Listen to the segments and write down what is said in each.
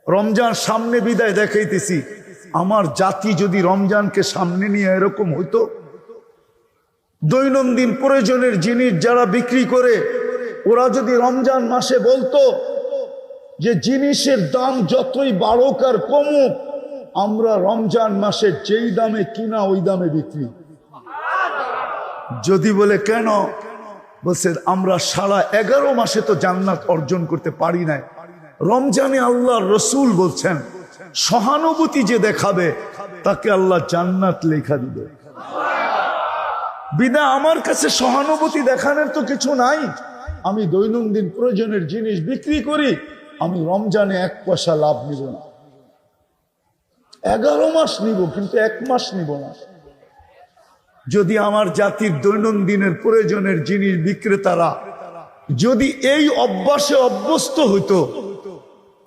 রমজান সামনে বিদায় দেখাইতেছি, আমার জাতি যদি রমজানকে সামনে নিয়ে এরকম হইতো, দৈনন্দিন প্রয়োজনের জিনিস যারা বিক্রি করে ওরা যদি রমজান মাসে বলতো যে জিনিসের দাম যতই বাড়ুক আর কমুক, আমরা রমজান মাসে যেই দামে কিনা ওই দামে বিক্রি। যদি বলে কেন, বলছে আমরা সারা 11 মাসে তো জান্নাত অর্জন করতে পারি নাই, রমজানে আল্লাহর রসুল বলছেন সহানুভূতি যে দেখাবে তাকে আল্লাহ জান্নাত লেখা দিবে। বিনা আমার কাছে সহানুভূতি দেখানোর তো কিছু নাই। আমি দৈনন্দিন প্রয়োজনের জিনিস বিক্রি করি, আমি রমজানে 1 পয়সা লাভ নিব না। 11 মাস নিব, কিন্তু 1 মাস নিব না। যদি আমার জাতির দৈনন্দিনের প্রয়োজনের জিনিস বিক্রেতারা যদি এই অভ্যাসে অভ্যস্ত হইতো,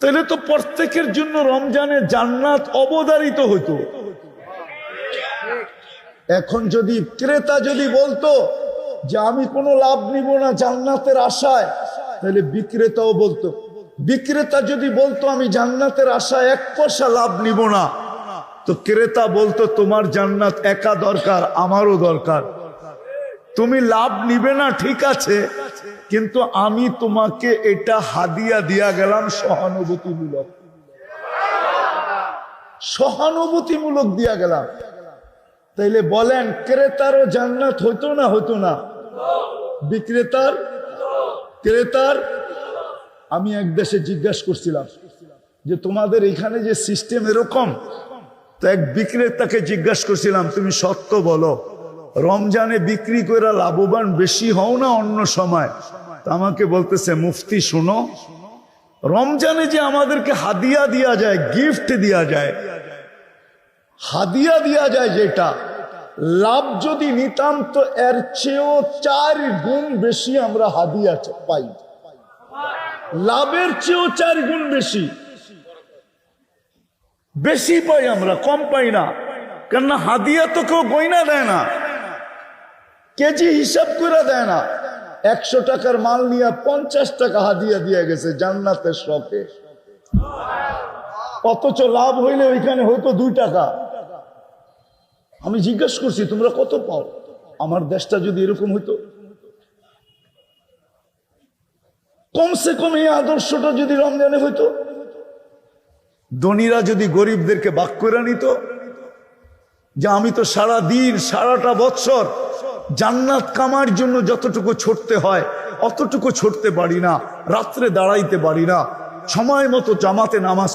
তাহলে তো প্রত্যেকের জন্য রমজানে জান্নাত অবধারিত হইতো। এখন যদি ক্রেতা যদি বলতো যে আমি কোনো লাভ নিব না জান্নাতের আশায়, তাহলে বিক্রেতাও বলতো। বিক্রেতা যদি বলতো আমি জান্নাতের আশায় 1 পয়সা লাভ নিব না, তো ক্রেতা বলতো তোমার জান্নাত একা দরকার, আমারও দরকার। তুমি লাভ নিবে না ঠিক আছে, কিন্তু আমি তোমাকে এটা হাদিয়া দিয়া গেলাম সহানুভূতিমূলক, সহানুভূতিমূলক দিয়া গেলাম। তাইলে বলেন ক্রেতারও জান্নাত হইতো না হইতো না? ক্রেতার আমি এক দেশে জিজ্ঞাসা করছিলাম যে তোমাদের এখানে যে সিস্টেম এরকম, তো এক বিক্রেতাকে জিজ্ঞাসা করছিলাম তুমি সত্য বলো, রমজানে বিক্রি করে লাভবান বেশি হও না অন্য সময়? তা আমাকে বলতেছে মুফতি শোনো, রমজানে যে আমাদেরকে হাদিয়া দিয়া যায়, গিফট দিয়া যায়, হাদিয়া দিয়া যায়, যেটা লাভ যদি নিতাম তো এর চেয়েও 4 গুণ বেশি আমরা হাদিয়া পাই। লাভের চেয়েও 4 গুণ বেশি বেশি পাই আমরা, কম পাই না। কেননা হাদিয়া তো কেউ গয়না দেয় না, কেজি হিসাব করে দেয় না। 100 টাকার মাল নিয়ে 50 টাকা হাদিয়া দিয়ে গেছে জান্নাতের শখে, অথচ লাভ হইলে ওইখানে হয়তো 2 টাকা। আমি জিজ্ঞাসা করছি তোমরা কত পাও? আমার দেশটা যদি এরকম হইতো, কমসে কম এই আদর্শটা যদি রমজানে হইতো, ধনীরা যদি গরিবদেরকে ভাগ করে নিত, যে আমি তো সারা দিন সারাটা বছর জান্নাত কামার জন্য যতটুকু ছুটতে হয় অতটুকু ছুটতে পারি না, রাত্রে দাঁড়াইতে পারি না, সময় মতো জামাতে নামাজ